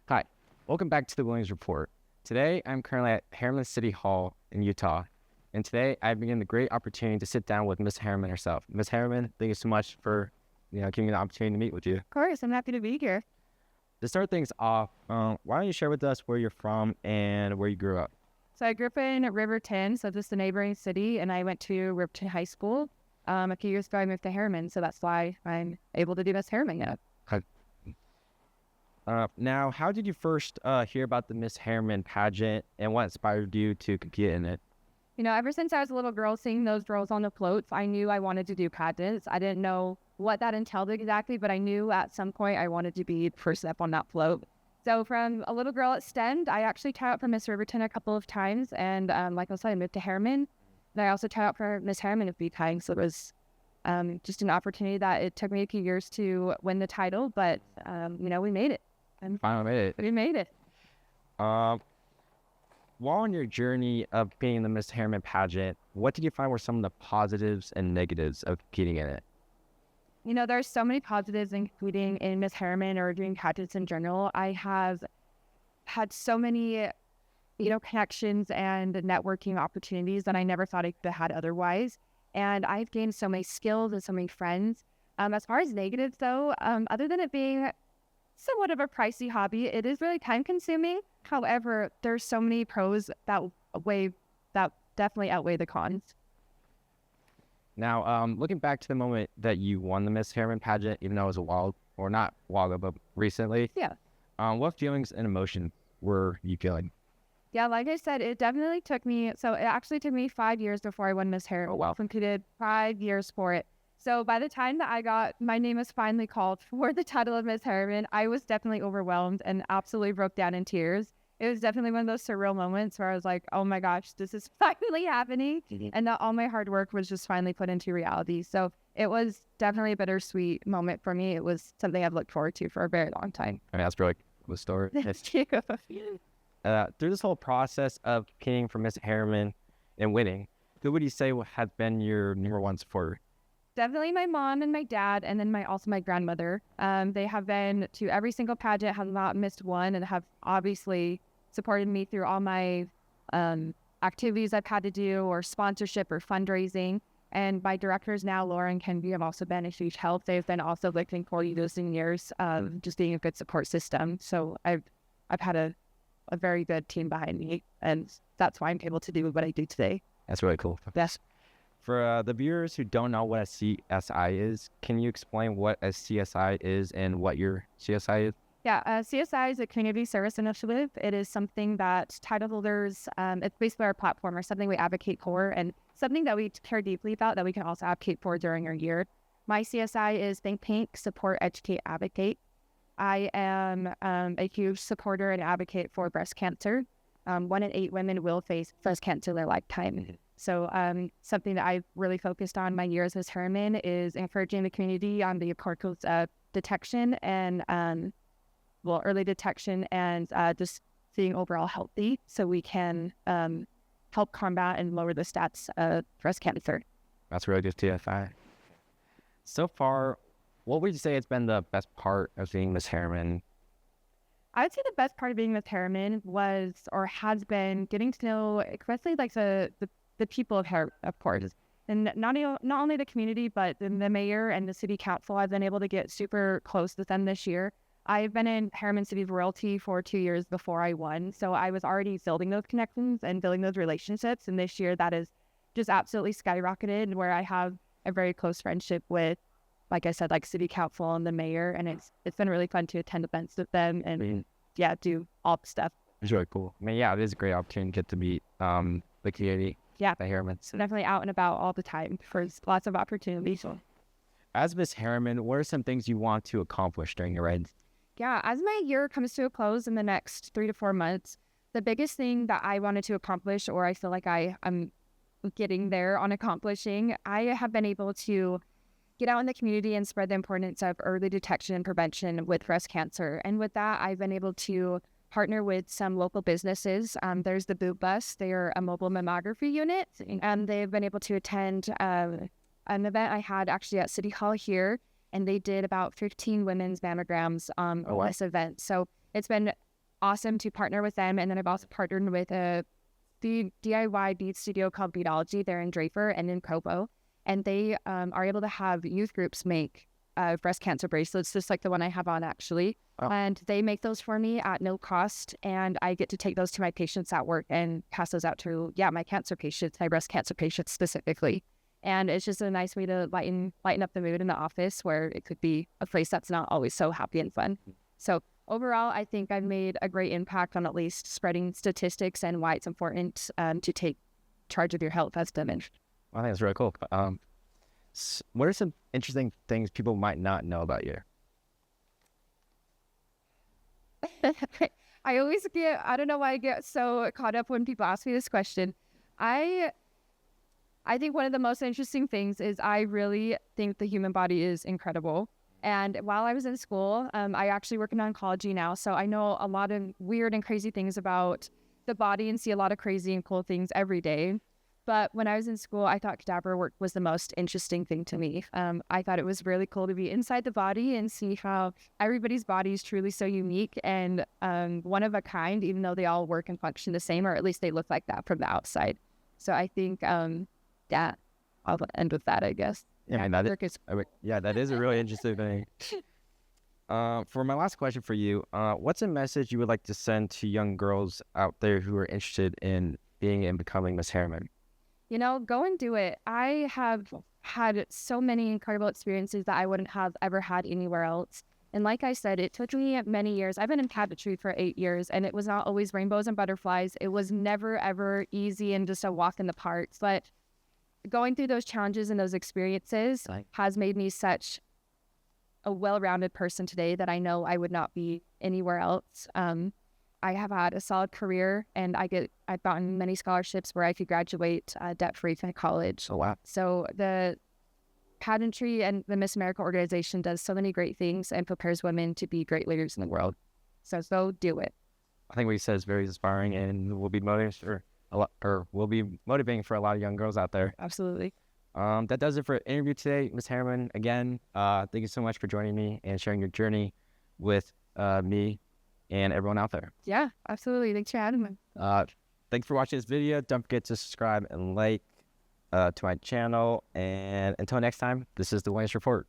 Hi, welcome back to the Williams Report. Today, I'm currently at Herriman City Hall in Utah, and today I've been given the great opportunity to sit down with Miss Herriman herself. Miss Herriman, thank you so much for giving me the opportunity to meet with you. Of course, I'm happy to be here. To start things off, why don't you share with us where you're from and where you grew up? So I grew up in Riverton, so just the neighboring city, and I went to Riverton High School. A few years ago, I moved to Herriman, so that's why I'm able to do Miss Herriman now. Now, how did you first hear about the Miss Herriman pageant, and what inspired you to compete in it? Ever since I was a little girl, seeing those girls on the floats, I knew I wanted to do pageants. I didn't know what that entailed exactly, but I knew at some point I wanted to be the first up on that float. So from a little girl at Stend, I actually tried out for Miss Riverton a couple of times, and like I said, I moved to Herriman. And I also tried out for Miss Herriman a few times, so it was just an opportunity that it took me a few years to win the title, but we made it. Finally made it. We made it. While on your journey of being in the Miss Herriman pageant, what did you find were some of the positives and negatives of competing in it? There's so many positives in competing in Miss Herriman or doing pageants in general. I have had so many, connections and networking opportunities that I never thought I could have had otherwise. And I've gained so many skills and so many friends. As far as negatives, though, other than it being somewhat of a pricey hobby, it is really time consuming. However, there's so many pros that definitely outweigh the cons. Now, looking back to the moment that you won the Miss Herriman pageant, even though it was not a while ago, but recently. Yeah. What feelings and emotion were you feeling? Yeah, like I said, it actually took me 5 years before I won Miss Herriman. Oh, wow. Competed 5 years for it. So by the time that my name was finally called for the title of Miss Herriman, I was definitely overwhelmed and absolutely broke down in tears. It was definitely one of those surreal moments where I was like, oh my gosh, this is finally happening. Mm-hmm. And that all my hard work was just finally put into reality. So it was definitely a bittersweet moment for me. It was something I've looked forward to for a very long time. I mean, that's really cool story. Thank you. Through this whole process of competing for Miss Herriman and winning, who would you say has been your number one supporter? Definitely my mom and my dad, and then also my grandmother. They have been to every single pageant, have not missed one, and have obviously supported me through all my activities I've had to do, or sponsorship or fundraising. And my directors now, Laura and Kenby, have also been a huge help. They've been also looking for those years of just being a good support system. So I've had a very good team behind me, and that's why I'm able to do what I do today. That's really cool. Yes. For the viewers who don't know what a CSI is, can you explain what a CSI is and what your CSI is? Yeah, CSI is a community service initiative. It is something that title holders, it's basically our platform, or something we advocate for, and something that we care deeply about that we can also advocate for during our year. My CSI is Think Pink, Support, Educate, Advocate. I am a huge supporter and advocate for breast cancer. 1 in 8 women will face breast cancer in their lifetime. Mm-hmm. So something that I've really focused on my years as Herriman is encouraging the community on the importance of detection and early detection and just being overall healthy, so we can help combat and lower the stats of breast cancer. That's really good TFI. So far, what would you say has been the best part of being Miss Herriman? I would say the best part of being Miss Herriman has been getting to know, especially like the people of Herriman, of course, and not only the community, but the mayor and the city council. I've been able to get super close with them this year. I've been in Herriman City's royalty for 2 years before I won, so I was already building those connections and building those relationships. And this year, that is just absolutely skyrocketed, where I have a very close friendship with, like I said, like city council and the mayor, and it's been really fun to attend events with them and do all the stuff. It's really cool. I mean, yeah, it is a great opportunity to get to meet the community. Yeah, the Herrimans. So definitely out and about all the time for lots of opportunities. As Miss Herriman, what are some things you want to accomplish during your reign? Yeah, as my year comes to a close in the next 3 to 4 months, the biggest thing that I wanted to accomplish, or I feel like I'm getting there on accomplishing, I have been able to get out in the community and spread the importance of early detection and prevention with breast cancer. And with that, I've been able to partner with some local businesses. There's the Boot Bus. They are a mobile mammography unit, and they've been able to attend an event I had actually at City Hall here, and they did about 15 women's mammograms on this event. So it's been awesome to partner with them. And then I've also partnered with the DIY bead studio called Beadology. They're in Draper and in Provo. And they are able to have youth groups make breast cancer bracelets, just like the one I have on actually. Oh. And they make those for me at no cost. And I get to take those to my patients at work and pass those out to, my cancer patients, my breast cancer patients specifically. And it's just a nice way to lighten up the mood in the office where it could be a place that's not always so happy and fun. So overall, I think I've made a great impact on at least spreading statistics and why it's important to take charge of your health as women. I think that's really cool. What are some interesting things people might not know about you? I don't know why I get so caught up when people ask me this question. I think one of the most interesting things is I really think the human body is incredible. And while I was in school, I actually work in oncology now. So I know a lot of weird and crazy things about the body and see a lot of crazy and cool things every day. But when I was in school, I thought cadaver work was the most interesting thing to me. I thought it was really cool to be inside the body and see how everybody's body is truly so unique and one of a kind, even though they all work and function the same, or at least they look like that from the outside. So I think, I'll end with that, I guess. Yeah, that is a really interesting thing. For my last question for you, what's a message you would like to send to young girls out there who are interested in being and becoming Miss Herriman? Go and do it. I have had so many incredible experiences that I wouldn't have ever had anywhere else. And like I said, it took me many years. I've been in cabinetry for 8 years, and it was not always rainbows and butterflies. It was never, ever easy and just a walk in the park. But going through those challenges and those experiences has made me such a well-rounded person today that I know I would not be anywhere else. I have had a solid career, and I've gotten many scholarships where I could graduate debt-free from college. Oh, wow. So the pageantry and the Miss America organization does so many great things and prepares women to be great leaders in the world. So go do it. I think what you said is very inspiring and will be motivating for a lot of young girls out there. Absolutely. That does it for the interview today, Miss Herriman. Again, thank you so much for joining me and sharing your journey with me and everyone out there. Yeah, absolutely. Thanks for having me. Thanks for watching this video. Don't forget to subscribe and like to my channel. And until next time, this is the Wellness Report.